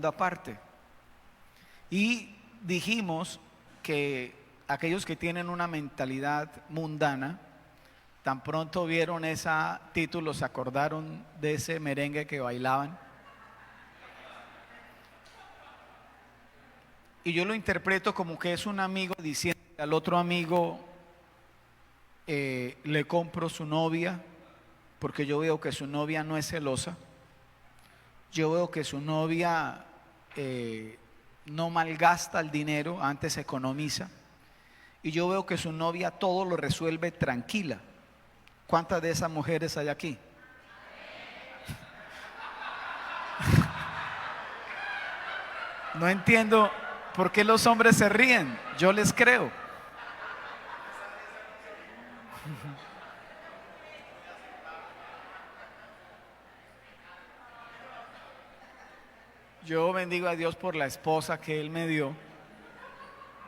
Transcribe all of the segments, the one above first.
segunda parte. Y dijimos que aquellos que tienen una mentalidad mundana, tan pronto vieron ese título, se acordaron de ese merengue que bailaban. Y yo lo interpreto como que es un amigo diciendo al otro amigo, le compro su novia, porque yo veo que su novia no es celosa. Yo veo que su novia no malgasta el dinero, antes economiza. Y yo veo que su novia todo lo resuelve tranquila. ¿Cuántas de esas mujeres hay aquí? No entiendo por qué los hombres se ríen. Yo les creo. Yo bendigo a Dios por la esposa que Él me dio,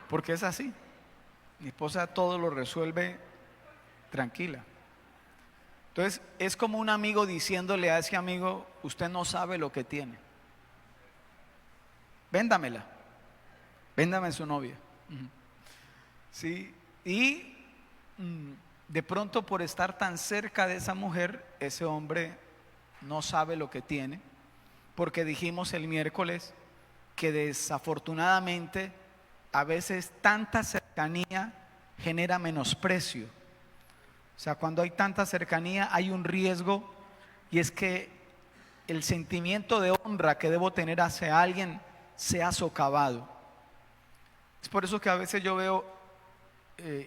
porque es así. Mi esposa todo lo resuelve tranquila. Entonces es como un amigo diciéndole a ese amigo, usted no sabe lo que tiene. Véndamela, véndame su novia. Sí, y de pronto por estar tan cerca de esa mujer, ese hombre no sabe lo que tiene, porque dijimos el miércoles que desafortunadamente a veces tanta cercanía genera menosprecio. O sea, cuando hay tanta cercanía hay un riesgo, y es que el sentimiento de honra que debo tener hacia alguien sea socavado. Es por eso que a veces yo veo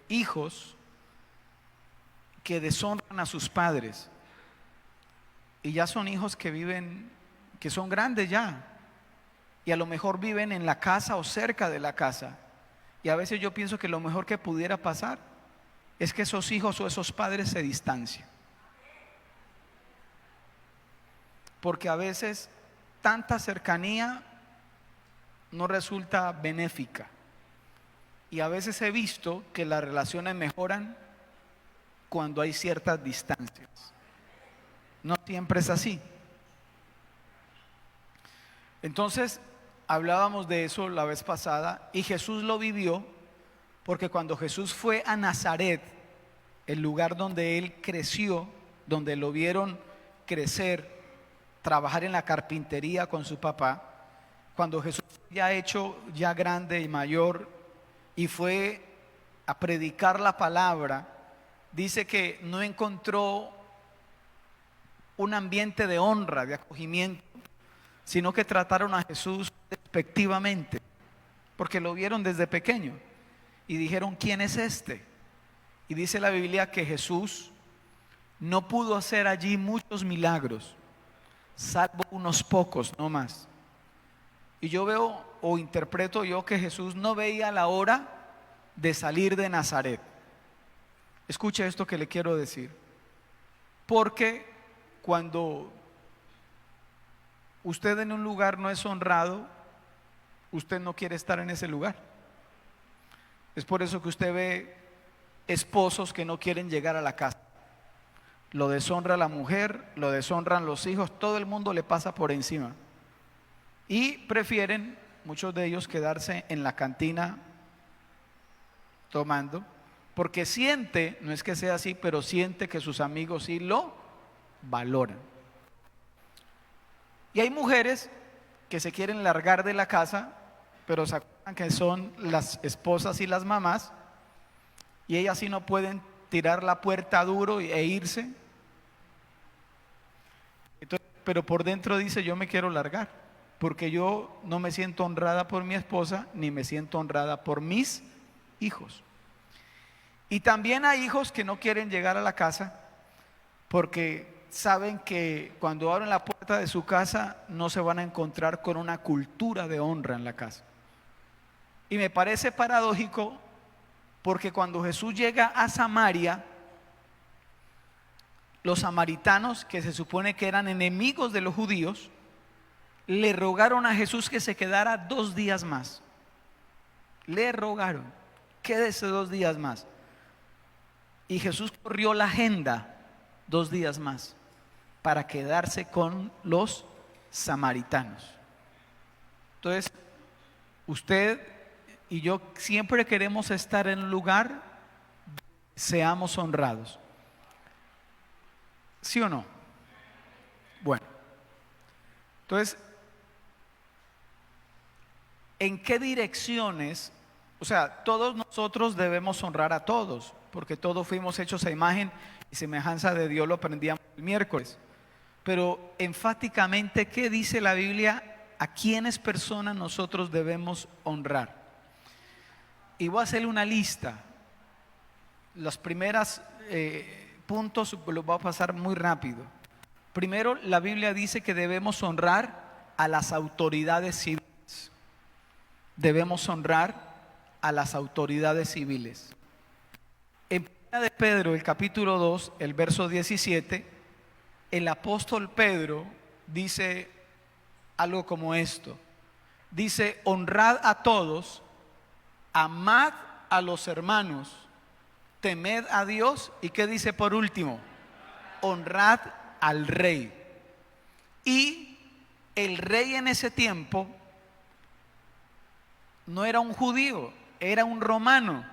hijos que deshonran a sus padres, y ya son hijos que viven, que son grandes ya, y a lo mejor viven en la casa o cerca de la casa, y a veces yo pienso que lo mejor que pudiera pasar es que esos hijos o esos padres se distancien, porque a veces tanta cercanía no resulta benéfica, y a veces he visto que las relaciones mejoran cuando hay ciertas distancias. No siempre es así. Entonces hablábamos de eso la vez pasada, y Jesús lo vivió, porque cuando Jesús fue a Nazaret, el lugar donde Él creció, donde lo vieron crecer, trabajar en la carpintería con su papá, cuando Jesús ya hecho, ya grande y mayor, y fue a predicar la palabra, dice que no encontró un ambiente de honra, de acogimiento, sino que trataron a Jesús despectivamente, porque lo vieron desde pequeño y dijeron, ¿quién es este? Y dice la Biblia que Jesús no pudo hacer allí muchos milagros, salvo unos pocos, no más. Y yo veo o interpreto yo que Jesús no veía la hora de salir de Nazaret. Escuche esto que le quiero decir, porque cuando usted en un lugar no es honrado, usted no quiere estar en ese lugar. Es por eso que usted ve esposos que no quieren llegar a la casa. Lo deshonra la mujer, lo deshonran los hijos, todo el mundo le pasa por encima. Y prefieren, muchos de ellos, quedarse en la cantina tomando, porque siente, no es que sea así, pero siente que sus amigos sí lo valoran. Y hay mujeres que se quieren largar de la casa, pero se acuerdan que son las esposas y las mamás, y ellas sí no pueden tirar la puerta duro e irse. Entonces, pero por dentro dice, yo me quiero largar, porque yo no me siento honrada por mi esposa, ni me siento honrada por mis hijos. Y también hay hijos que no quieren llegar a la casa, porque saben que cuando abren la puerta de su casa no se van a encontrar con una cultura de honra en la casa. Y me parece paradójico, porque cuando Jesús llega a Samaria, los samaritanos, que se supone que eran enemigos de los judíos, le rogaron a Jesús que se quedara 2 días más. Le rogaron, quédese 2 días más. Y Jesús corrió la agenda 2 días más para quedarse con los samaritanos. Entonces, usted y yo siempre queremos estar en un lugar donde seamos honrados. ¿Sí o no? Bueno, entonces, ¿en qué direcciones? O sea, todos nosotros debemos honrar a todos, porque todos fuimos hechos a imagen y semejanza de Dios, lo aprendíamos el miércoles. Pero enfáticamente, ¿qué dice la Biblia? ¿A quiénes personas nosotros debemos honrar? Y voy a hacerle una lista. Los primeros puntos los voy a pasar muy rápido. Primero, la Biblia dice que debemos honrar a las autoridades civiles. Debemos honrar a las autoridades civiles. En 1 de Pedro, el capítulo 2, el verso 17, el apóstol Pedro dice algo como esto. Dice: honrad a todos, amad a los hermanos, temed a Dios. ¿Y qué dice por último? Honrad al rey. Y el rey en ese tiempo no era un judío, era un romano.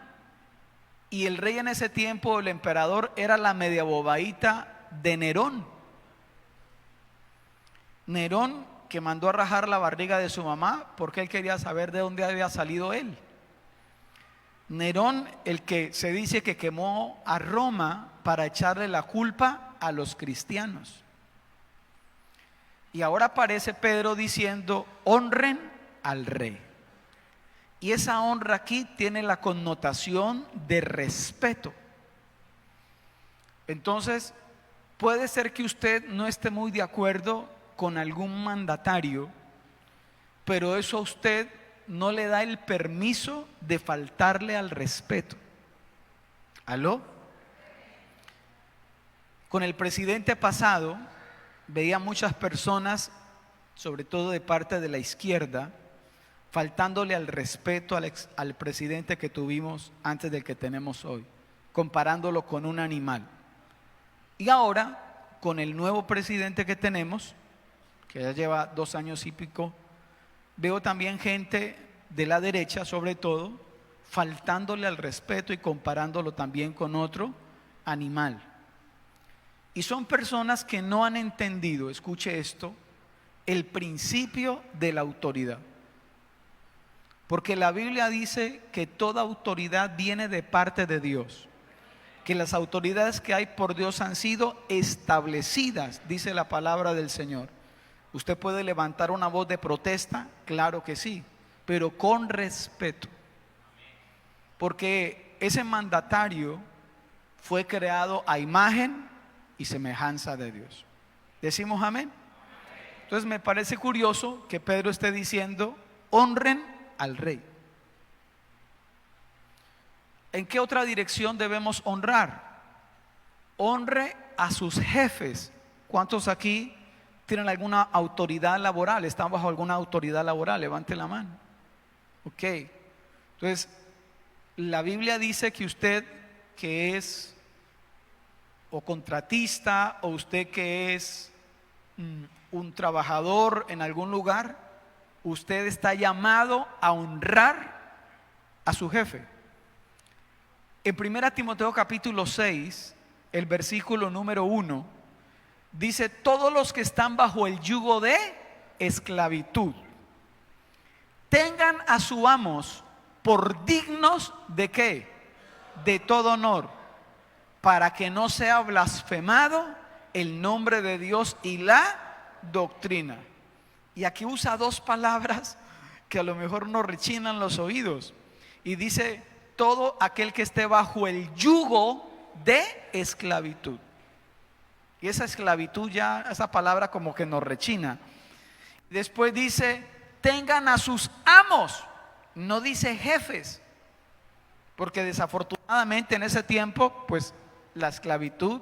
Y el rey en ese tiempo, el emperador, era la media bobaíta de Nerón. Nerón, que mandó a rajar la barriga de su mamá porque él quería saber de dónde había salido él. Nerón, el que se dice que quemó a Roma para echarle la culpa a los cristianos. Y ahora aparece Pedro diciendo: honren al rey. Y esa honra aquí tiene la connotación de respeto. Entonces, puede ser que usted no esté muy de acuerdo con algún mandatario, pero eso a usted no le da el permiso de faltarle al respeto. ¿Aló? Con el presidente pasado veía muchas personas, sobre todo de parte de la izquierda, faltándole al respeto al presidente que tuvimos antes del que tenemos hoy, comparándolo con un animal. Y ahora, con el nuevo presidente que tenemos, que ya lleva 2 años y pico, veo también gente de la derecha, sobre todo, faltándole al respeto y comparándolo también con otro animal. Y son personas que no han entendido, escuche esto, el principio de la autoridad. Porque la Biblia dice que toda autoridad viene de parte de Dios, que las autoridades que hay por Dios han sido establecidas, dice la palabra del Señor. ¿Usted puede levantar una voz de protesta? Claro que sí, pero con respeto. Porque ese mandatario fue creado a imagen y semejanza de Dios. ¿Decimos amén? Entonces me parece curioso que Pedro esté diciendo: honren al rey. ¿En qué otra dirección debemos honrar? Honre a sus jefes. ¿Cuántos aquí tienen alguna autoridad laboral? ¿Están bajo alguna autoridad laboral? Levante la mano. Ok. Entonces, la Biblia dice que usted que es o contratista, o usted que es un trabajador en algún lugar, usted está llamado a honrar a su jefe. En 1 Timoteo capítulo 6, el versículo número 1, dice: todos los que están bajo el yugo de esclavitud, tengan a sus amos por dignos de ¿qué? De todo honor, para que no sea blasfemado el nombre de Dios y la doctrina. Y aquí usa 2 palabras que a lo mejor nos rechinan los oídos. Y dice: todo aquel que esté bajo el yugo de esclavitud. Y esa esclavitud, ya esa palabra como que nos rechina. Después dice: tengan a sus amos. No dice jefes, porque desafortunadamente en ese tiempo pues la esclavitud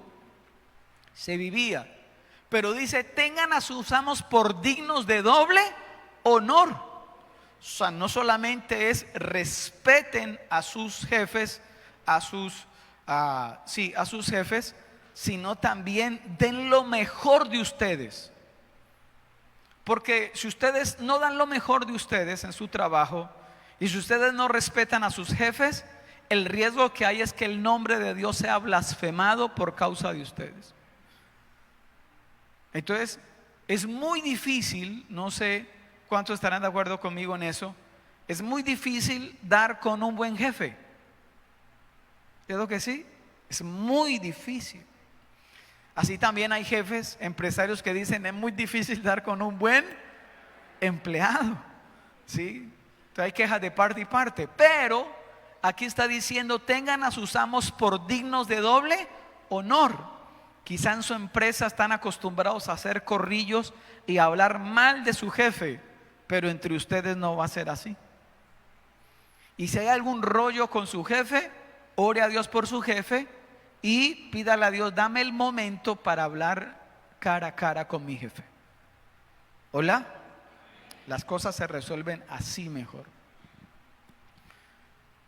se vivía. Pero dice: tengan a sus amos por dignos de doble honor. O sea, no solamente es respeten a sus jefes, a sus jefes, sino también den lo mejor de ustedes. Porque si ustedes no dan lo mejor de ustedes en su trabajo y si ustedes no respetan a sus jefes, el riesgo que hay es que el nombre de Dios sea blasfemado por causa de ustedes. Entonces, es muy difícil, no sé cuántos estarán de acuerdo conmigo en eso, es muy difícil dar con un buen jefe. ¿Cierto que sí? Es muy difícil. Así también hay jefes, empresarios que dicen es muy difícil dar con un buen empleado, ¿sí? Entonces hay quejas de parte y parte, pero aquí está diciendo tengan a sus amos por dignos de doble honor. Quizá en su empresa están acostumbrados a hacer corrillos y a hablar mal de su jefe, pero entre ustedes no va a ser así. Y si hay algún rollo con su jefe, ore a Dios por su jefe y pídale a Dios, dame el momento para hablar cara a cara con mi jefe. ¿Hola? Las cosas se resuelven así mejor.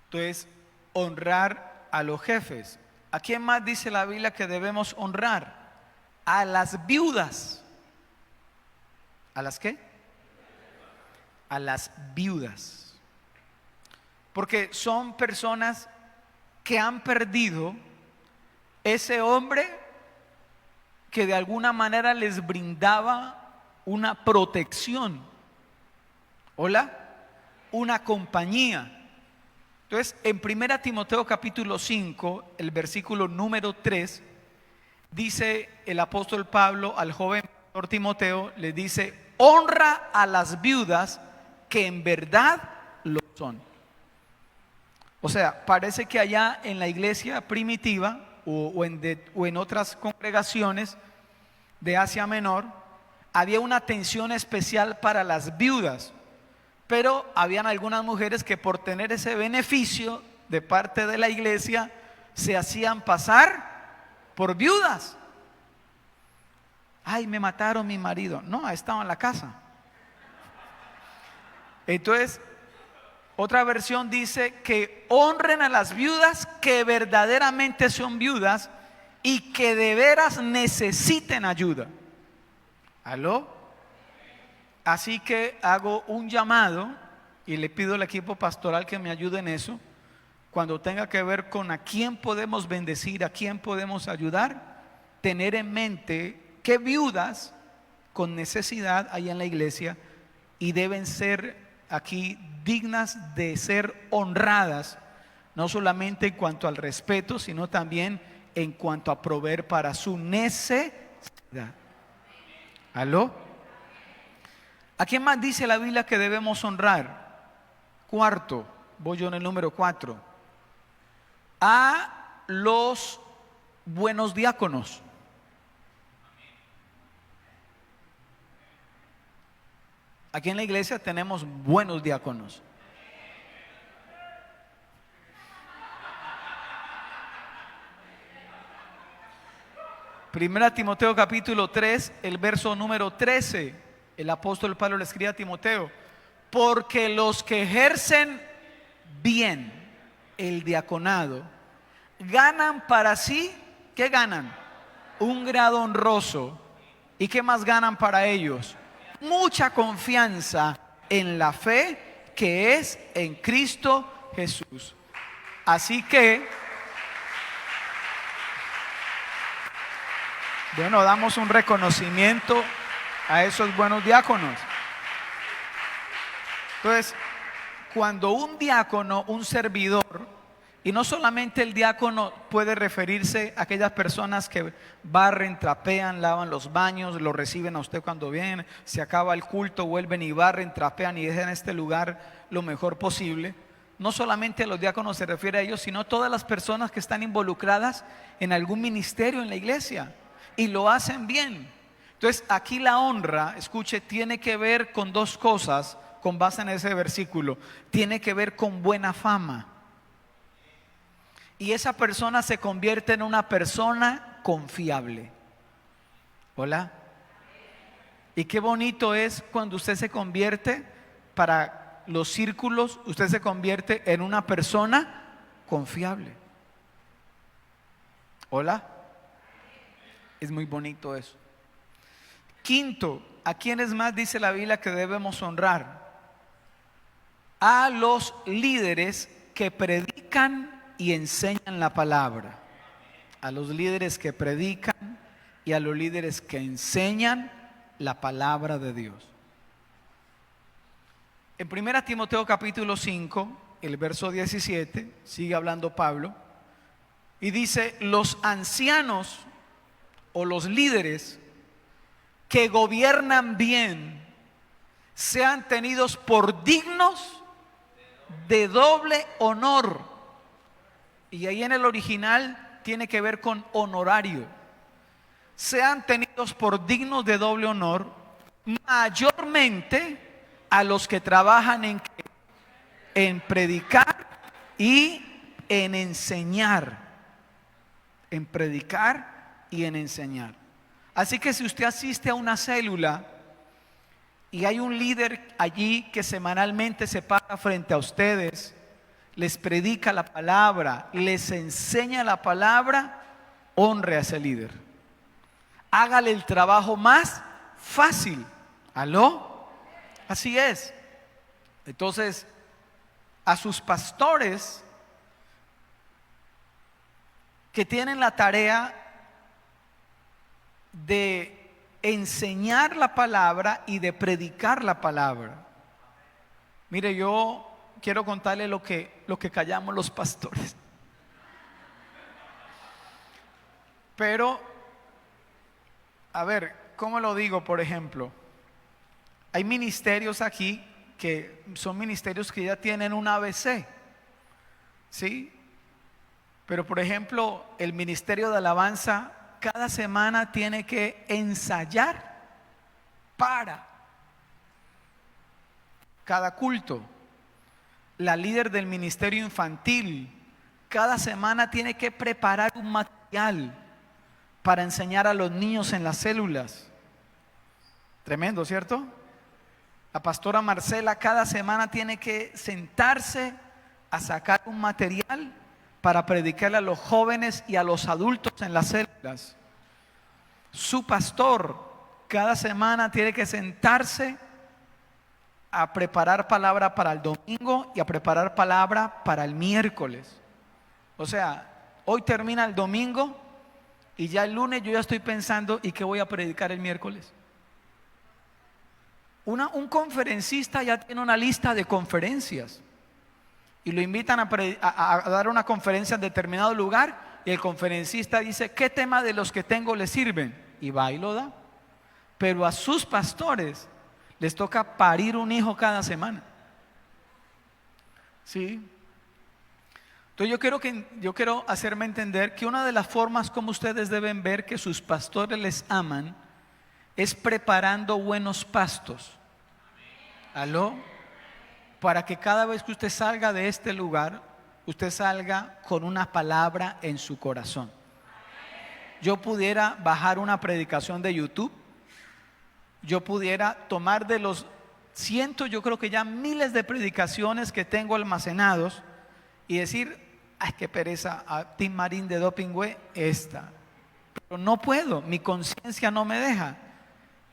Entonces, honrar a los jefes. ¿A quién más dice la Biblia que debemos honrar? A las viudas. ¿A las qué? A las viudas. Porque son personas que han perdido ese hombre que de alguna manera les brindaba una protección. ¿Hola? Una compañía. Entonces, en 1 Timoteo capítulo 5, el versículo número 3, dice el apóstol Pablo al joven pastor Timoteo, le dice, honra a las viudas que en verdad lo son. O sea, parece que allá en la iglesia primitiva o en otras congregaciones de Asia Menor, había una atención especial para las viudas. Pero habían algunas mujeres que por tener ese beneficio de parte de la iglesia se hacían pasar por viudas. Ay, me mataron mi marido. No, estaba en la casa. Entonces, otra versión dice que honren a las viudas que verdaderamente son viudas y que de veras necesiten ayuda. ¿Aló? Así que hago un llamado y le pido al equipo pastoral que me ayude en eso. Cuando tenga que ver con a quién podemos bendecir, a quién podemos ayudar, tener en mente qué viudas con necesidad hay en la iglesia y deben ser aquí dignas de ser honradas, no solamente en cuanto al respeto, sino también en cuanto a proveer para su necesidad. ¿Aló? ¿A quién más dice la Biblia que debemos honrar? Cuarto, voy yo en el número 4. A los buenos diáconos. Aquí en la iglesia tenemos buenos diáconos. Primera Timoteo capítulo 3, el verso número 13. El apóstol Pablo le escribe a Timoteo, porque los que ejercen bien el diaconado ganan para sí, ¿qué ganan? Un grado honroso. ¿Y qué más ganan para ellos? Mucha confianza en la fe que es en Cristo Jesús. Así que, bueno, damos un reconocimiento a esos buenos diáconos. Entonces, cuando un diácono, un servidor, y no solamente el diácono puede referirse a aquellas personas que barren, trapean, lavan los baños, lo reciben a usted cuando vienen, se acaba el culto, vuelven y barren, trapean y dejan este lugar lo mejor posible. No solamente los diáconos se refiere a ellos, sino todas las personas que están involucradas en algún ministerio en la iglesia y lo hacen bien. Entonces aquí la honra, escuche, tiene que ver con dos cosas con base en ese versículo. Tiene que ver con buena fama. Y esa persona se convierte en una persona confiable. ¿Hola? Y qué bonito es cuando usted se convierte, para los círculos, usted se convierte en una persona confiable. ¿Hola? Es muy bonito eso. Quinto, ¿A quiénes más dice la Biblia que debemos honrar? A los líderes que predican y enseñan la palabra. A los líderes que predican y a los líderes que enseñan la palabra de Dios. En 1 Timoteo capítulo 5, el verso 17, sigue hablando Pablo y dice: los ancianos o los líderes que gobiernan bien sean tenidos por dignos de doble honor. Y ahí en el original tiene que ver con honorario. Sean tenidos por dignos de doble honor, mayormente a los que trabajan en predicar y en enseñar. En predicar y en enseñar. Así que si usted asiste a una célula y hay un líder allí que semanalmente se para frente a ustedes, les predica la palabra, les enseña la palabra, honre a ese líder. Hágale el trabajo más fácil. ¿Aló? Así es. Entonces, a sus pastores que tienen la tarea de enseñar la palabra y de predicar la palabra. Mire, yo quiero contarle lo que callamos los pastores. Pero, a ver, ¿cómo lo digo? Por ejemplo, hay ministerios aquí que son ministerios que ya tienen un ABC, ¿sí? Pero, por ejemplo, el ministerio de alabanza cada semana tiene que ensayar para cada culto. La líder del ministerio infantil cada semana tiene que preparar un material para enseñar a los niños en las células. Tremendo, ¿cierto? La pastora Marcela cada semana tiene que sentarse a sacar un material para predicarle a los jóvenes y a los adultos en las células. Su pastor cada semana tiene que sentarse a preparar palabra para el domingo y a preparar palabra para el miércoles. O sea, hoy termina el domingo y ya el lunes yo ya estoy pensando: ¿y qué voy a predicar el miércoles? Un conferencista ya tiene una lista de conferencias y lo invitan a dar una conferencia en determinado lugar, y el conferencista dice: ¿qué tema de los que tengo le sirven? Y va y lo da. Pero a sus pastores les toca parir un hijo cada semana. ¿Sí? Entonces yo quiero hacerme entender que una de las formas como ustedes deben ver que sus pastores les aman es preparando buenos pastos. ¿Aló? Para que cada vez que usted salga de este lugar, usted salga con una palabra en su corazón. Yo pudiera bajar una predicación de YouTube, yo pudiera tomar de los cientos, yo creo que ya miles de predicaciones que tengo almacenados y decir: ay, qué pereza, a Tim Marín de Dopingüe esta. Pero no puedo, mi conciencia no me deja.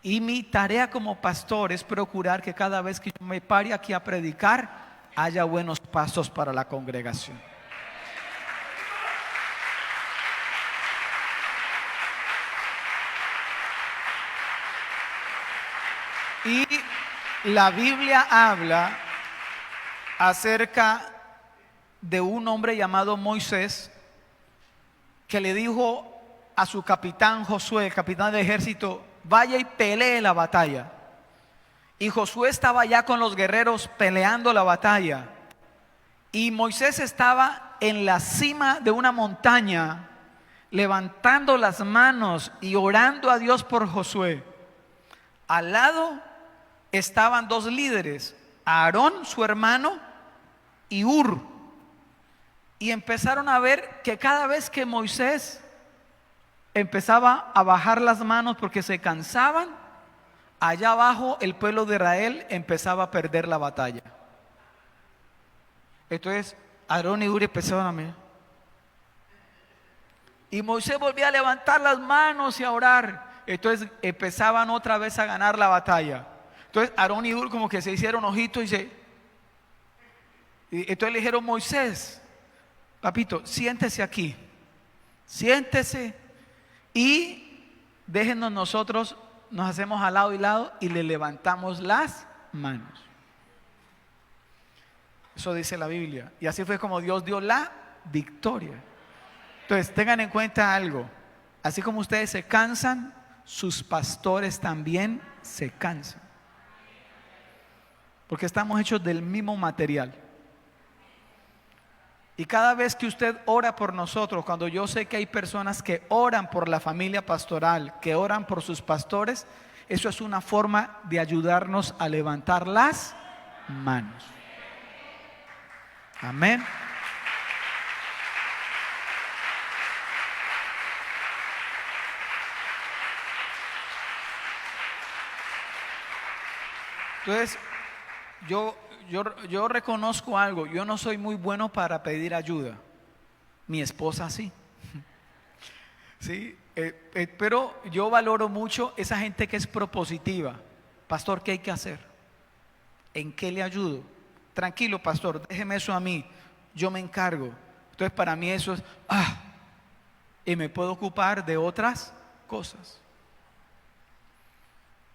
Y mi tarea como pastor es procurar que cada vez que yo me pare aquí a predicar, haya buenos pasos para la congregación. Y la Biblia habla acerca de un hombre llamado Moisés, que le dijo a su capitán Josué, el capitán de ejército: vaya y pelee la batalla. Y Josué estaba ya con los guerreros peleando la batalla, y Moisés estaba en la cima de una montaña levantando las manos y orando a Dios por Josué. Al lado estaban dos líderes, Aarón, su hermano, y Hur. Y empezaron a ver que cada vez que Moisés empezaba a bajar las manos porque se cansaban, allá abajo el pueblo de Israel empezaba a perder la batalla. Entonces Aarón y Hur empezaron a mirar. Y Moisés volvía a levantar las manos y a orar. entonces empezaban otra vez a ganar la batalla. Entonces Aarón y Hur como que se hicieron ojitos y entonces le dijeron: Moisés, papito, siéntese aquí, siéntese y déjenos nosotros, nos hacemos al lado y lado y le levantamos las manos. Eso dice la Biblia. Y así fue como Dios dio la victoria. Entonces tengan en cuenta algo: así como ustedes se cansan, sus pastores también se cansan, porque estamos hechos del mismo material. Y cada vez que usted ora por nosotros, cuando yo sé que hay personas que oran por la familia pastoral, que oran por sus pastores, eso es una forma de ayudarnos a levantar las manos. Amén. Entonces, yo reconozco algo: yo no soy muy bueno para pedir ayuda. Mi esposa sí. Sí, pero yo valoro mucho esa gente que es propositiva. Pastor, ¿qué hay que hacer? ¿En qué le ayudo? Tranquilo, pastor, déjeme eso a mí, yo me encargo. Entonces para mí eso es, y me puedo ocupar de otras cosas.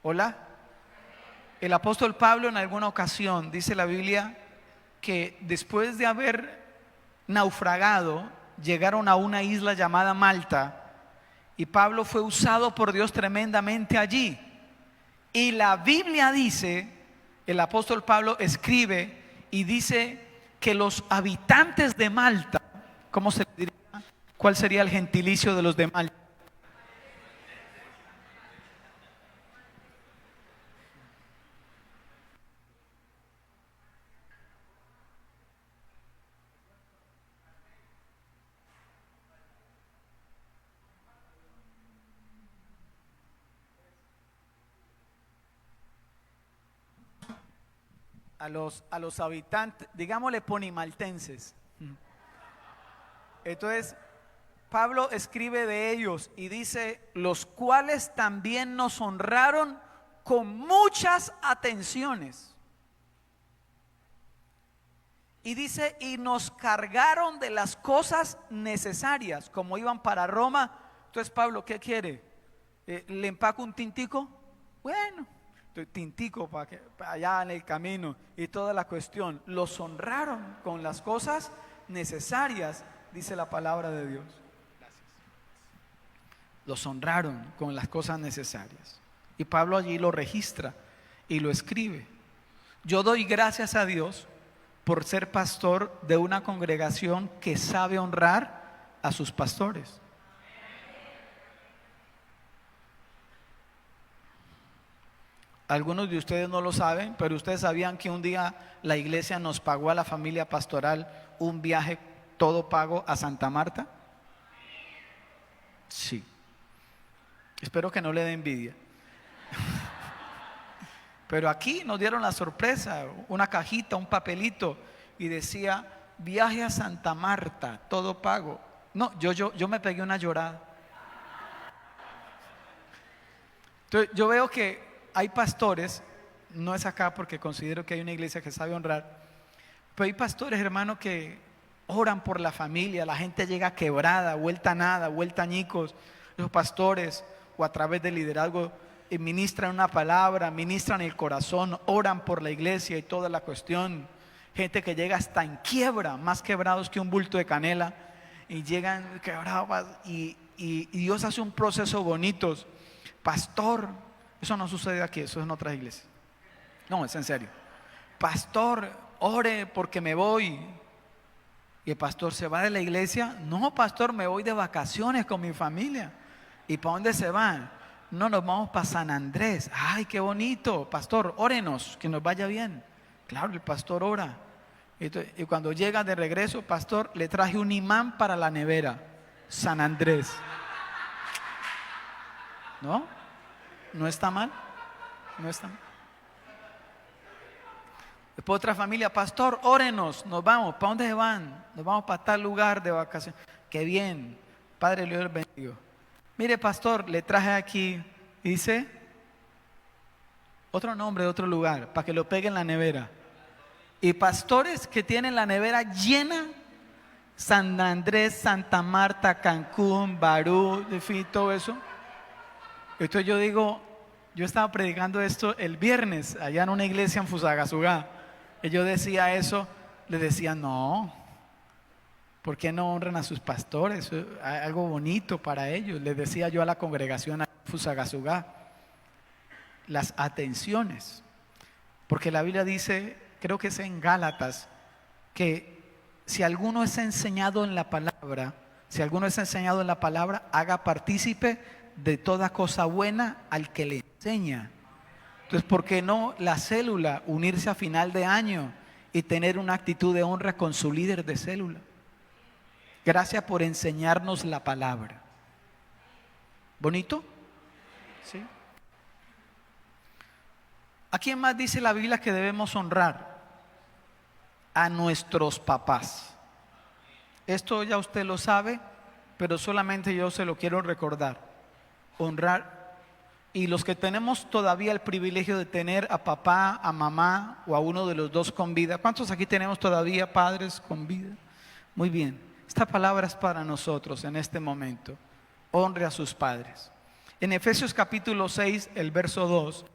Hola. El apóstol Pablo en alguna ocasión, dice la Biblia, que después de haber naufragado, llegaron a una isla llamada Malta, y Pablo fue usado por Dios tremendamente allí. Y la Biblia dice, el apóstol Pablo escribe y dice que los habitantes de Malta, ¿cómo se diría? ¿Cuál sería el gentilicio de los de Malta? A los habitantes, digámosle ponimaltenses. Entonces, Pablo escribe de ellos y dice: los cuales también nos honraron con muchas atenciones. Y dice: y nos cargaron de las cosas necesarias, como iban para Roma. Entonces, Pablo, ¿qué quiere? ¿Le empaco un tintico? Bueno, tintico para allá en el camino y toda la cuestión. Los honraron con las cosas necesarias, dice la palabra de Dios. Gracias. Los honraron con las cosas necesarias. Y Pablo allí lo registra y lo escribe. Yo doy gracias a Dios por ser pastor de una congregación que sabe honrar a sus pastores. Algunos de ustedes no lo saben, pero ustedes sabían que un día la iglesia nos pagó a la familia pastoral un viaje todo pago a Santa Marta. Sí. Espero que no le dé envidia. Pero aquí nos dieron la sorpresa, una cajita, un papelito, y decía: viaje a Santa Marta, todo pago. No, yo me pegué una llorada. Entonces yo veo que hay pastores, no es acá porque considero que hay una iglesia que sabe honrar, pero hay pastores, hermano, que oran por la familia. La gente llega quebrada, vuelta a nada, vuelta a añicos. Los pastores, o a través del liderazgo, ministran una palabra, ministran el corazón, oran por la iglesia y toda la cuestión. Gente que llega hasta en quiebra, más quebrados que un bulto de canela, y llegan quebrados, y Dios hace un proceso bonito. Pastor, eso no sucede aquí, eso es en otras iglesias. No, es en serio. Pastor, ore porque me voy. Y el pastor se va de la iglesia. No, pastor, me voy de vacaciones con mi familia. ¿Y para dónde se van? No, nos vamos para San Andrés. Ay, qué bonito. Pastor, órenos, que nos vaya bien. Claro, el pastor ora. Y cuando llega de regreso, pastor, le traje un imán para la nevera. San Andrés. ¿No? ¿No está mal? No está mal. Después otra familia: pastor, órenos, nos vamos. ¿Para dónde se van? Nos vamos para tal lugar de vacaciones. Qué bien, Padre, Dios les bendiga. Mire, pastor, le traje aquí Dice otro nombre de otro lugar, para que lo pegue en la nevera. Y pastores que tienen la nevera llena, San Andrés, Santa Marta, Cancún, Barú, en fin, todo eso. Entonces yo digo, yo estaba predicando esto el viernes allá en una iglesia en Fusagasugá, y yo decía eso, les decía, no, ¿por qué no honran a sus pastores? Algo bonito para ellos. Les decía yo a la congregación en Fusagasugá, las atenciones, porque la Biblia dice, creo que es en Gálatas, que si alguno es enseñado en la palabra, haga partícipe de toda cosa buena al que le enseña. Entonces, ¿por qué no la célula unirse a final de año y tener una actitud de honra con su líder de célula? Gracias por enseñarnos la palabra. ¿Bonito? ¿Sí? ¿A quién más dice la Biblia que debemos honrar? A nuestros papás. Esto ya usted lo sabe, pero solamente yo se lo quiero recordar. Honrar. Y los que tenemos todavía el privilegio de tener a papá, a mamá o a uno de los dos con vida. ¿Cuántos aquí tenemos todavía padres con vida? Muy bien. Esta palabra es para nosotros en este momento. Honre a sus padres. En Efesios capítulo 6, el verso 2,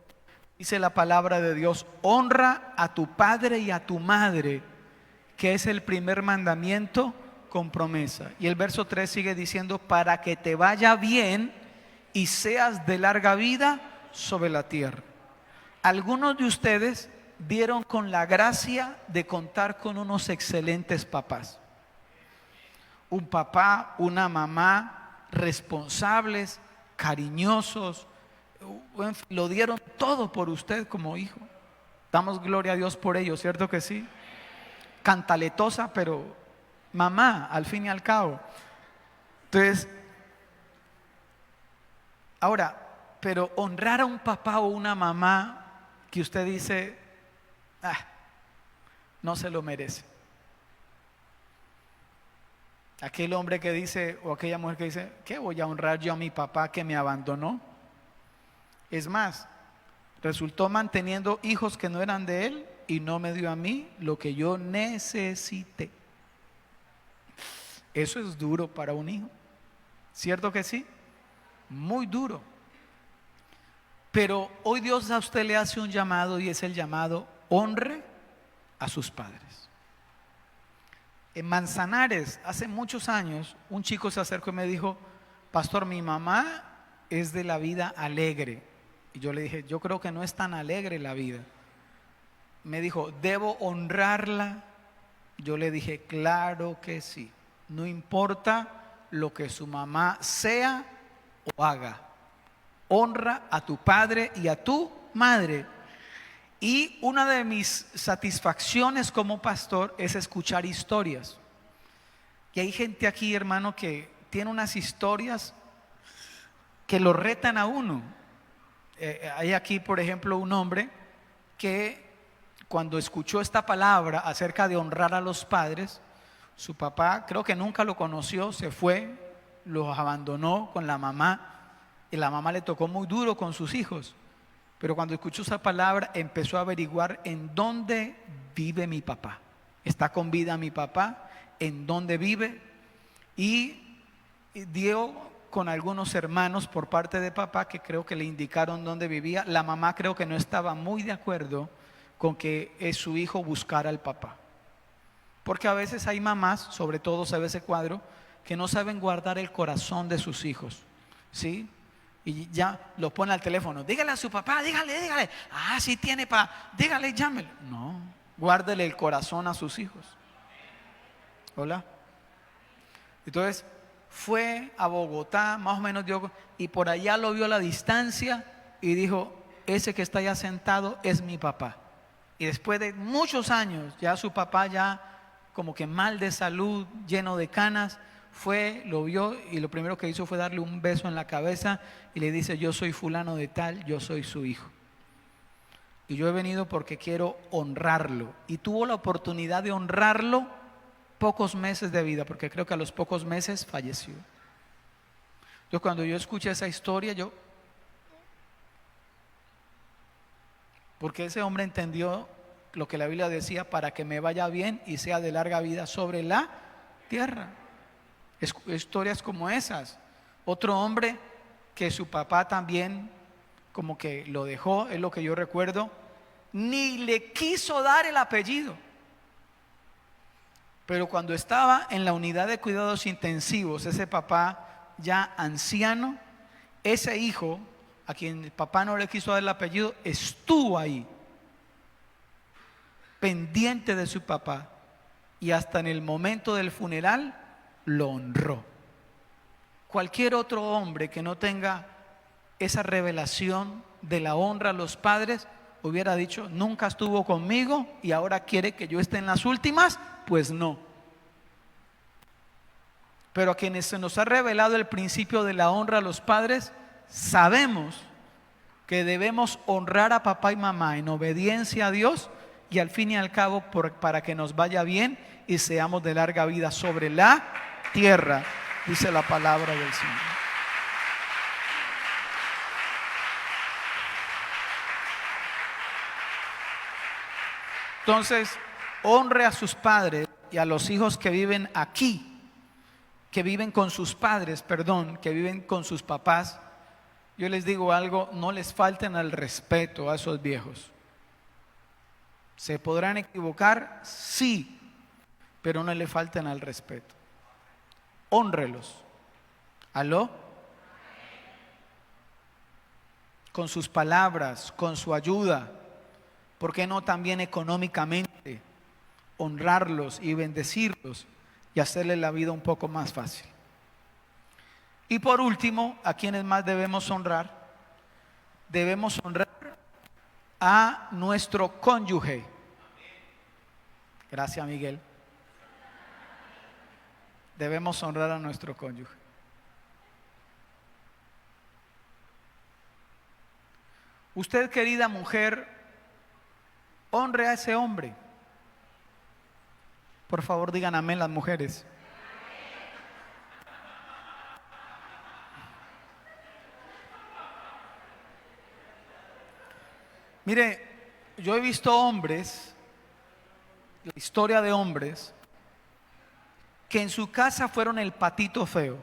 dice la palabra de Dios: honra a tu padre y a tu madre, que es el primer mandamiento con promesa. Y el verso 3 sigue diciendo: para que te vaya bien y seas de larga vida sobre la tierra. Algunos de ustedes dieron con la gracia de contar con unos excelentes papás. Un papá, una mamá responsables, cariñosos, lo dieron todo por usted como hijo. Damos gloria a Dios por ello, ¿cierto que sí? Cantaletosa, pero mamá, al fin y al cabo. Entonces, ahora, pero honrar a un papá o una mamá que usted dice, no se lo merece. Aquel hombre que dice, o aquella mujer que dice, ¿qué voy a honrar yo a mi papá que me abandonó? Es más, resultó manteniendo hijos que no eran de él y no me dio a mí lo que yo necesité. Eso es duro para un hijo, ¿cierto que sí? Muy duro. Pero hoy Dios a usted le hace un llamado, y es el llamado: honre a sus padres. En Manzanares, hace muchos años, un chico se acercó y me dijo: pastor, mi mamá es de la vida alegre. Y yo le dije: yo creo que no es tan alegre la vida. Me dijo: ¿debo honrarla? Yo le dije: claro que sí. No importa lo que su mamá sea o haga. Honra a tu padre y a tu madre. Y una de mis satisfacciones como pastor es escuchar historias. Y hay gente aquí, hermano, que tiene unas historias que lo retan a uno. Hay aquí, por ejemplo, un hombre que cuando escuchó esta palabra acerca de honrar a los padres, su papá creo que nunca lo conoció, se fue, los abandonó con la mamá, y la mamá le tocó muy duro con sus hijos. Pero cuando escuchó esa palabra empezó a averiguar en dónde vive mi papá. ¿Está con vida mi papá? ¿En dónde vive? Y dio con algunos hermanos por parte de papá que creo que le indicaron dónde vivía. La mamá creo que no estaba muy de acuerdo con que su hijo buscara al papá. Porque a veces hay mamás, sobre todo se ve ese cuadro, que no saben guardar el corazón de sus hijos, ¿sí? Y ya los pone al teléfono: dígale a su papá, dígale. Sí tiene dígale, llámelo. No, guárdele el corazón a sus hijos. Hola. Entonces fue a Bogotá, más o menos y por allá lo vio a la distancia y dijo: ese que está allá sentado es mi papá. Y después de muchos años, ya su papá ya como que mal de salud, lleno de canas, fue, lo vio y lo primero que hizo fue darle un beso en la cabeza y le dice: yo soy fulano de tal, yo soy su hijo. Y yo he venido porque quiero honrarlo. Y tuvo la oportunidad de honrarlo pocos meses de vida, porque creo que a los pocos meses falleció. Entonces cuando yo escuché esa historia, yo porque ese hombre entendió lo que la Biblia decía: para que me vaya bien y sea de larga vida sobre la tierra. Historias como esas. Otro hombre que su papá también como que lo dejó, es lo que yo recuerdo, ni le quiso dar el apellido. Pero cuando estaba en la unidad de cuidados intensivos, ese papá ya anciano, ese hijo a quien el papá no le quiso dar el apellido, estuvo ahí, pendiente de su papá, y hasta en el momento del funeral lo honró. Cualquier otro hombre que no tenga esa revelación de la honra a los padres hubiera dicho: nunca estuvo conmigo y ahora quiere que yo esté en las últimas. Pues no. Pero a quienes se nos ha revelado el principio de la honra a los padres, sabemos que debemos honrar a papá y mamá en obediencia a Dios, y al fin y al cabo para que nos vaya bien y seamos de larga vida sobre la tierra, dice la palabra del Señor. Entonces, honre a sus padres y a los hijos que viven aquí, que viven con sus padres, que viven con sus papás. Yo les digo algo: no les falten al respeto a esos viejos. ¿Se podrán equivocar? Sí, pero no le falten al respeto. Hónrelos. ¿Aló? Con sus palabras, con su ayuda. ¿Por qué no también económicamente? Honrarlos y bendecirlos y hacerles la vida un poco más fácil. Y por último, ¿a quiénes más debemos honrar? Debemos honrar a nuestro cónyuge. Gracias, Miguel. Debemos honrar a nuestro cónyuge. Usted, querida mujer, honre a ese hombre. Por favor, digan amén las mujeres. Mire, yo he visto hombres, la historia de hombres, que en su casa fueron el patito feo.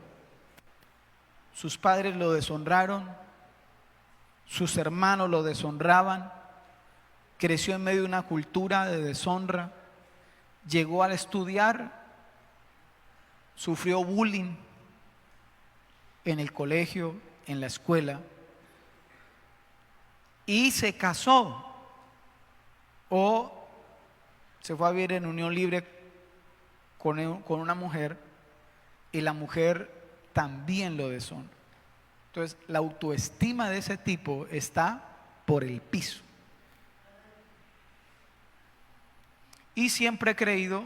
Sus padres lo deshonraron, sus hermanos lo deshonraban, creció en medio de una cultura de deshonra, llegó al estudiar, sufrió bullying en el colegio, en la escuela, y se casó o se fue a vivir en unión libre con una mujer, y la mujer también lo deshonra. Entonces, la autoestima de ese tipo está por el piso. Y siempre he creído,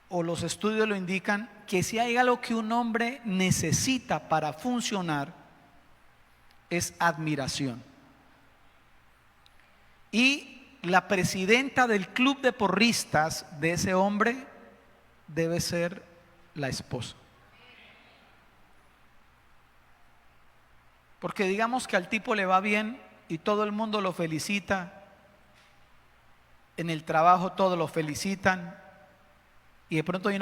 o los estudios lo indican, que si hay algo que un hombre necesita para funcionar, es admiración. Y la presidenta del club de porristas de ese hombre debe ser la esposa. Porque digamos que al tipo le va bien y todo el mundo lo felicita, en el trabajo todos lo felicitan, y de pronto hay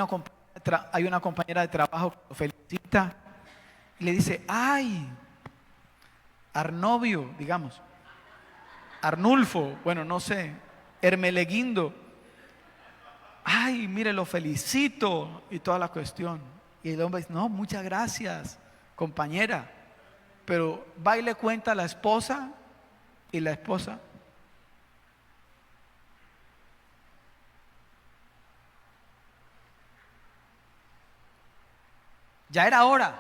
una compañera de trabajo que lo felicita y le dice: ay, Arnovio, digamos, Arnulfo, bueno, no sé, Hermeleguindo, ay, mire, lo felicito, y toda la cuestión. Y el hombre dice: no, muchas gracias, compañera. Pero va y le cuenta a la esposa, y la esposa: ya era hora.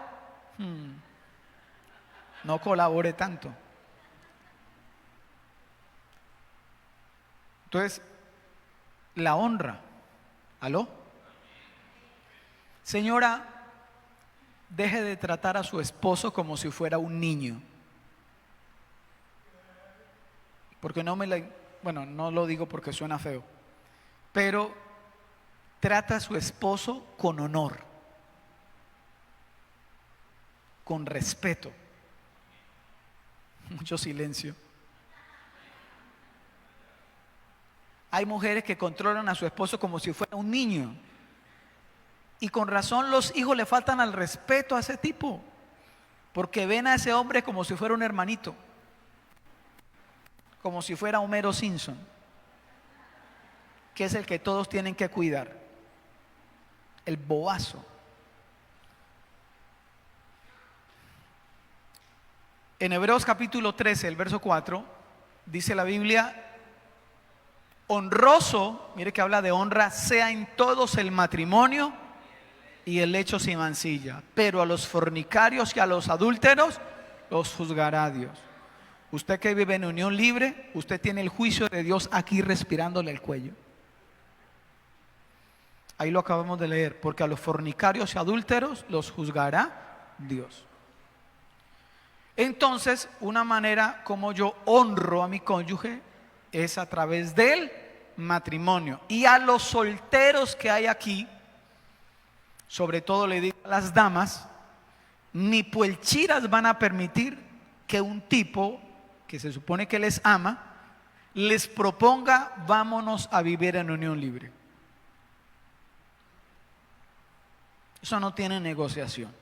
No colabore tanto. Entonces, la honra. ¿Aló? Señora, deje de tratar a su esposo como si fuera un niño. Porque bueno, no lo digo porque suena feo, pero trata a su esposo con honor, con respeto. Mucho silencio. Hay mujeres que controlan a su esposo como si fuera un niño. Y con razón los hijos le faltan al respeto a ese tipo, porque ven a ese hombre como si fuera un hermanito, como si fuera Homero Simpson, que es el que todos tienen que cuidar, el bobazo. En Hebreos capítulo 13, el verso 4, dice la Biblia: honroso, mire que habla de honra, sea en todos el matrimonio y el lecho sin mancilla, pero a los fornicarios y a los adúlteros los juzgará Dios. Usted que vive en unión libre, usted tiene el juicio de Dios aquí respirándole el cuello. Ahí lo acabamos de leer, porque a los fornicarios y adúlteros los juzgará Dios. Entonces, una manera como yo honro a mi cónyuge es a través del matrimonio. Y a los solteros que hay aquí, sobre todo le digo a las damas, ni puelchiras van a permitir que un tipo que se supone que les ama les proponga: vámonos a vivir en unión libre. Eso no tiene negociación.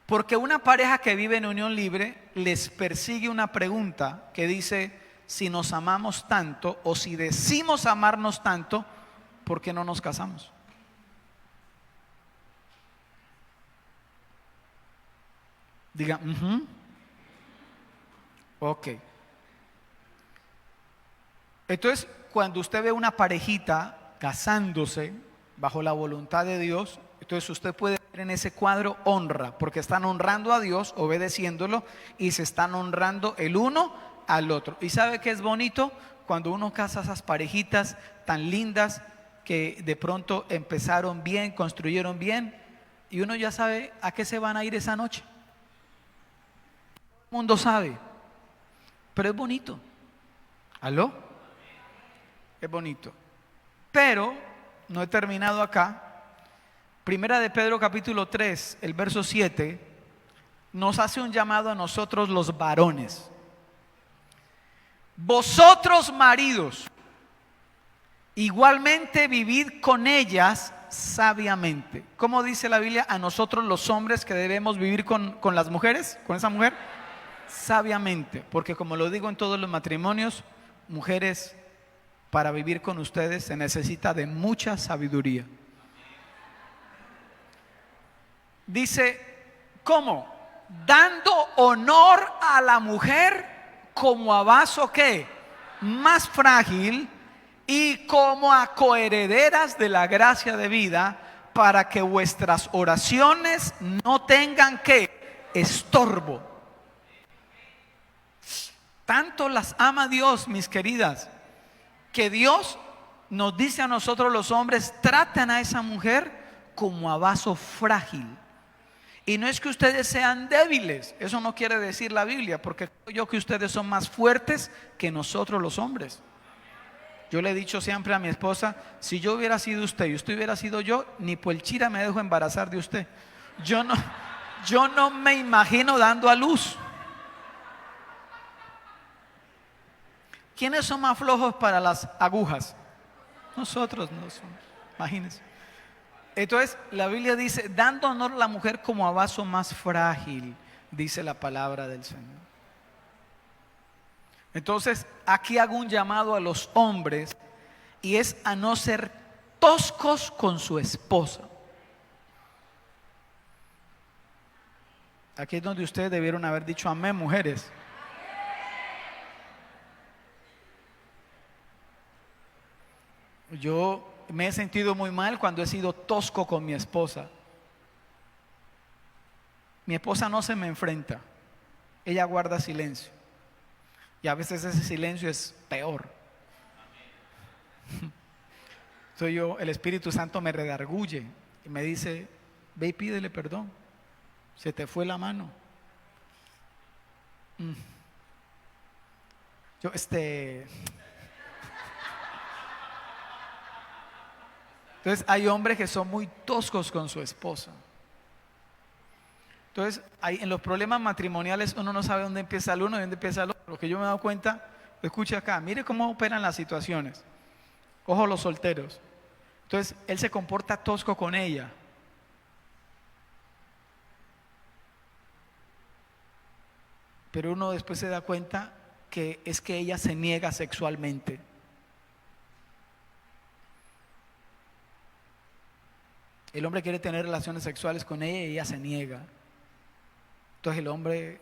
Porque una pareja que vive en unión libre les persigue una pregunta que dice: si nos amamos tanto, o si decimos amarnos tanto, ¿por qué no nos casamos? Diga, ok. Entonces, cuando usted ve una parejita casándose bajo la voluntad de Dios, entonces usted puede ver en ese cuadro honra, porque están honrando a Dios, obedeciéndolo, y se están honrando el uno al otro. ¿Y sabe qué es bonito? Cuando uno casa a esas parejitas tan lindas que de pronto empezaron bien, construyeron bien, y uno ya sabe a qué se van a ir esa noche. El mundo sabe, pero es bonito. ¿Aló? Es bonito. Pero no he terminado acá. Primera de Pedro capítulo 3, el verso 7, nos hace un llamado a nosotros los varones. Vosotros maridos, igualmente vivid con ellas sabiamente. ¿Cómo dice la Biblia a nosotros los hombres que debemos vivir con las mujeres? ¿Con esa mujer? Sabiamente, porque como lo digo en todos los matrimonios, mujeres, para vivir con ustedes se necesita de mucha sabiduría. Dice, ¿cómo? Dando honor a la mujer como a vaso ¿qué? Más frágil, y como a coherederas de la gracia de vida, para que vuestras oraciones no tengan ¿qué? Estorbo. Tanto las ama Dios, mis queridas, que Dios nos dice a nosotros los hombres: traten a esa mujer como a vaso frágil. Y no es que ustedes sean débiles, eso no quiere decir la Biblia, porque creo yo que ustedes son más fuertes que nosotros los hombres. Yo le he dicho siempre a mi esposa: si yo hubiera sido usted y usted hubiera sido yo, ni por el chira me dejo embarazar de usted. Yo no me imagino dando a luz. ¿Quiénes son más flojos para las agujas? Nosotros no somos, imagínense. Entonces la Biblia dice: dando honor a la mujer como a vaso más frágil, dice la palabra del Señor. Entonces aquí hago un llamado a los hombres, y es a no ser toscos con su esposa. Aquí es donde ustedes debieron haber dicho amén, mujeres. Yo me he sentido muy mal cuando he sido tosco con mi esposa. Mi esposa no se me enfrenta, ella guarda silencio, y a veces ese silencio es peor. Soy yo, el Espíritu Santo me redarguye y me dice: ve y pídele perdón, se te fue la mano. Yo Entonces hay hombres que son muy toscos con su esposa. Entonces en los problemas matrimoniales uno no sabe dónde empieza el uno y dónde empieza el otro. Lo que yo me he dado cuenta, escuche acá, mire cómo operan las situaciones. Ojo los solteros. Entonces, él se comporta tosco con ella. Pero uno después se da cuenta que es que ella se niega sexualmente. El hombre quiere tener relaciones sexuales con ella y ella se niega. Entonces el hombre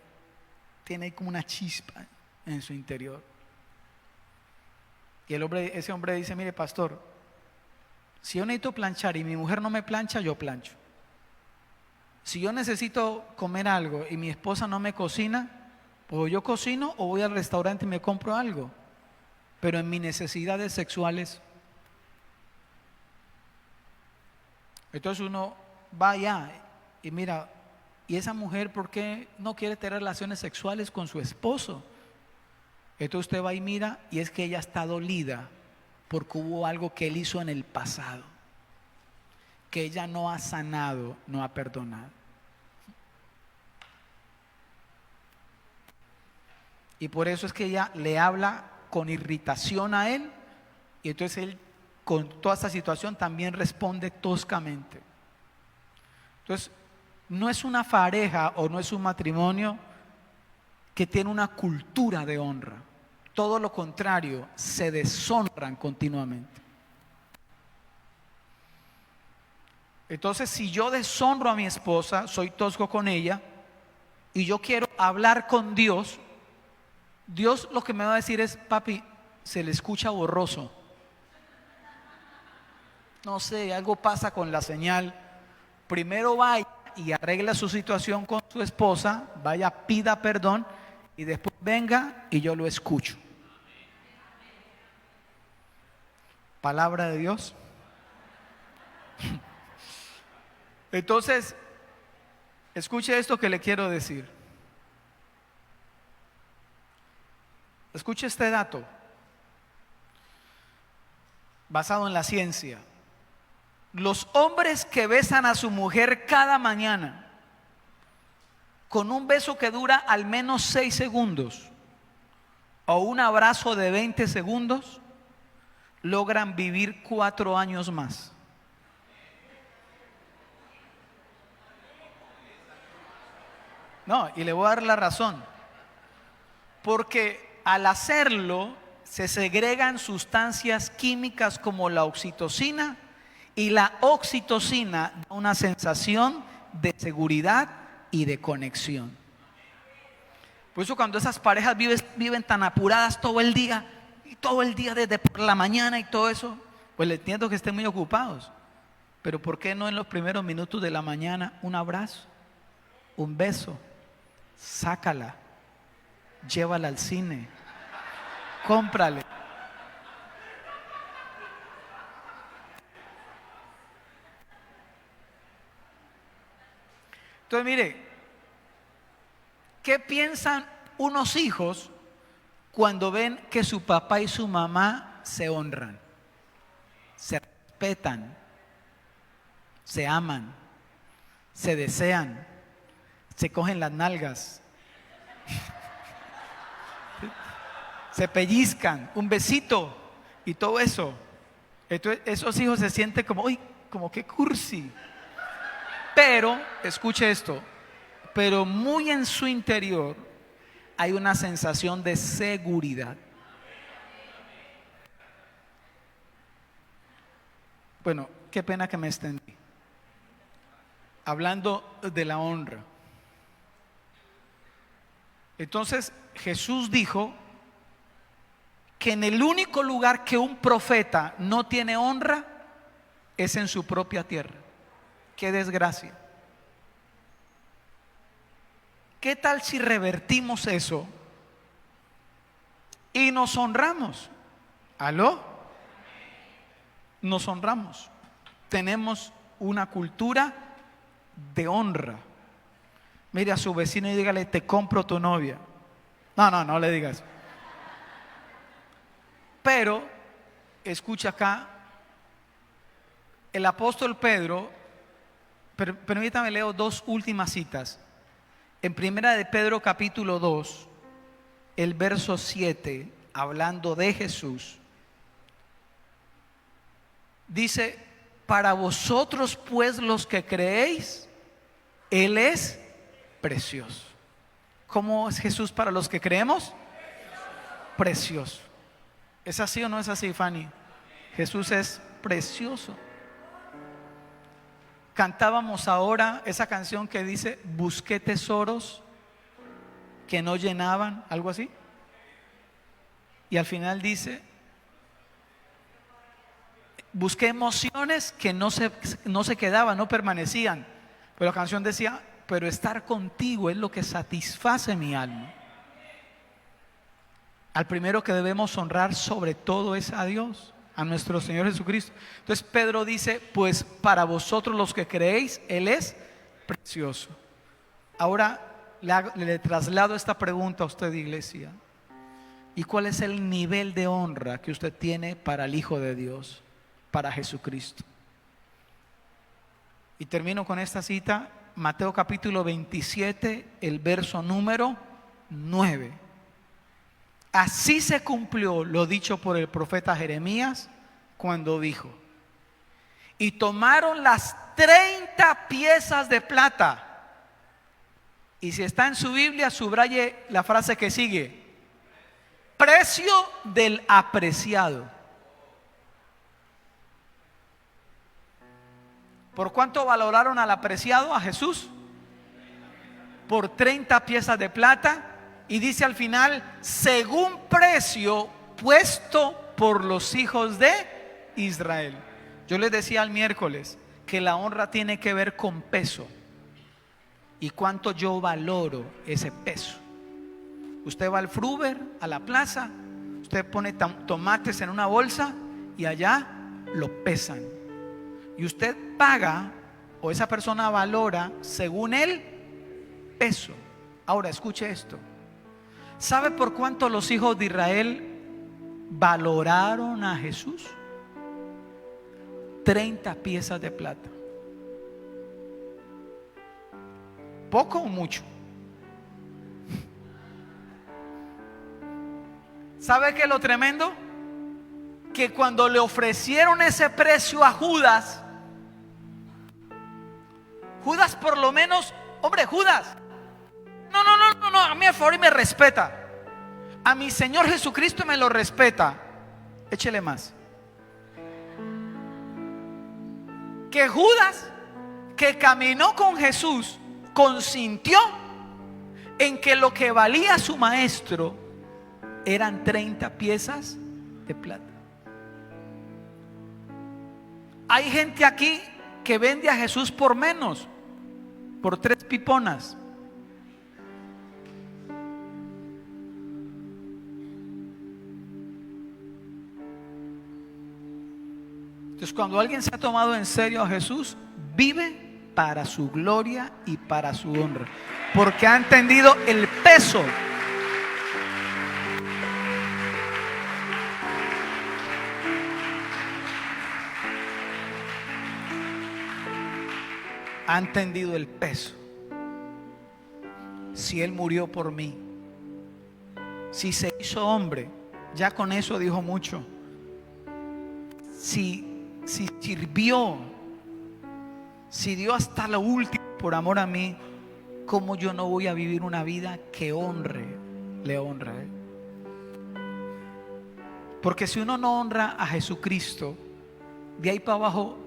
tiene ahí como una chispa en su interior. Y ese hombre dice: mire, pastor, si yo necesito planchar y mi mujer no me plancha, yo plancho. Si yo necesito comer algo y mi esposa no me cocina, o yo cocino o voy al restaurante y me compro algo. Pero en mis necesidades sexuales, entonces uno va allá y mira, ¿y esa mujer por qué no quiere tener relaciones sexuales con su esposo? Entonces usted va y mira, y es que ella está dolida porque hubo algo que él hizo en el pasado, que ella no ha sanado, no ha perdonado. Y por eso es que ella le habla con irritación a él, y entonces él, con toda esta situación, también responde toscamente. Entonces, no es una pareja o no es un matrimonio que tiene una cultura de honra. Todo lo contrario, se deshonran continuamente. Entonces, si yo deshonro a mi esposa, soy tosco con ella, y yo quiero hablar con Dios, Dios lo que me va a decir es: papi, se le escucha borroso. No sé, algo pasa con la señal. Primero vaya y arregla su situación con su esposa, vaya, pida perdón, y después venga y yo lo escucho. Palabra de Dios. Entonces, escuche esto que le quiero decir. Escuche este dato, basado en la ciencia. Los hombres que besan a su mujer cada mañana, con un beso que dura al menos 6 segundos, o un abrazo de 20 segundos, logran vivir 4 años más. No, y le voy a dar la razón. Porque al hacerlo se segregan sustancias químicas como la oxitocina, y la oxitocina da una sensación de seguridad y de conexión. Por eso cuando esas parejas viven tan apuradas todo el día, y todo el día desde por la mañana y todo eso, pues le entiendo que estén muy ocupados. Pero ¿por qué no en los primeros minutos de la mañana un abrazo, un beso? Sácala, llévala al cine, cómprale. Entonces mire, ¿qué piensan unos hijos cuando ven que su papá y su mamá se honran, se respetan, se aman, se desean, se cogen las nalgas, se pellizcan, un besito y todo eso? Entonces esos hijos se sienten como, uy, como que cursi. Pero, escuche esto, pero muy en su interior hay una sensación de seguridad. Bueno, qué pena que me extendí. Hablando de la honra. Entonces Jesús dijo que en el único lugar que un profeta no tiene honra es en su propia tierra. Qué desgracia. ¿Qué tal si revertimos eso y nos honramos? ¿Aló? Nos honramos. Tenemos una cultura de honra. Mire a su vecino y dígale: te compro tu novia. No le digas. Pero, escucha acá, el apóstol Pedro, permítame leo 2 últimas citas. En primera de Pedro capítulo 2, el verso 7, hablando de Jesús, Dice, para vosotros pues los que creéis, Él es precioso. ¿Cómo es Jesús para los que creemos? Precioso. ¿Es así o no es así, Fanny? Jesús es precioso. Cantábamos ahora esa canción que dice, busqué tesoros que no llenaban, algo así. Y al final dice, busqué emociones que no se quedaban, no permanecían. Pero la canción decía, pero estar contigo es lo que satisface mi alma. Al primero que debemos honrar sobre todo es a Dios, a nuestro Señor Jesucristo. Entonces Pedro dice, pues para vosotros los que creéis, Él es precioso. Ahora le traslado esta pregunta a usted, iglesia. ¿Y cuál es el nivel de honra que usted tiene para el Hijo de Dios, para Jesucristo? Y termino con esta cita, Mateo capítulo 27, el verso número 9. Así se cumplió lo dicho por el profeta Jeremías cuando dijo, y tomaron las 30 piezas de plata. Y si está en su Biblia, subraye la frase que sigue, precio del apreciado. ¿Por cuánto valoraron al apreciado, a Jesús? Por 30 piezas de plata. Y dice al final, según precio puesto por los hijos de Israel. Yo les decía el miércoles que la honra tiene que ver con peso. Y cuánto yo valoro ese peso. Usted va al Fruver, a la plaza, usted pone tomates en una bolsa y allá lo pesan. Y usted paga, o esa persona valora según el peso. Ahora escuche esto. ¿Sabe por cuánto los hijos de Israel valoraron a Jesús? 30 piezas de plata. ¿Poco o mucho? ¿Sabe qué es lo tremendo? Que cuando le ofrecieron ese precio a Judas, Judas por lo menos, hombre, Judas, no, a mí a favor y me respeta. A mi Señor Jesucristo me lo respeta. Échele más. Que Judas, que caminó con Jesús, consintió en que lo que valía su maestro eran 30 piezas de plata. Hay gente aquí que vende a Jesús por menos, por 3 piponas. Entonces, cuando alguien se ha tomado en serio a Jesús, vive para su gloria y para su honra, porque ha entendido el peso. Ha entendido el peso. Si Él murió por mí, si se hizo hombre, ya con eso dijo mucho. Si sirvió, si dio hasta lo último por amor a mí, ¿cómo yo no voy a vivir una vida que le honra? Porque si uno no honra a Jesucristo, de ahí para abajo,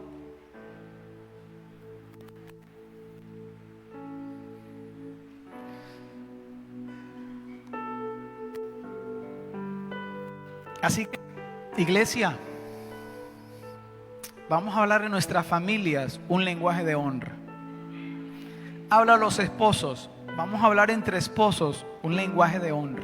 así que, iglesia, vamos a hablar de nuestras familias un lenguaje de honra. Habla a los esposos, vamos a hablar entre esposos un lenguaje de honra.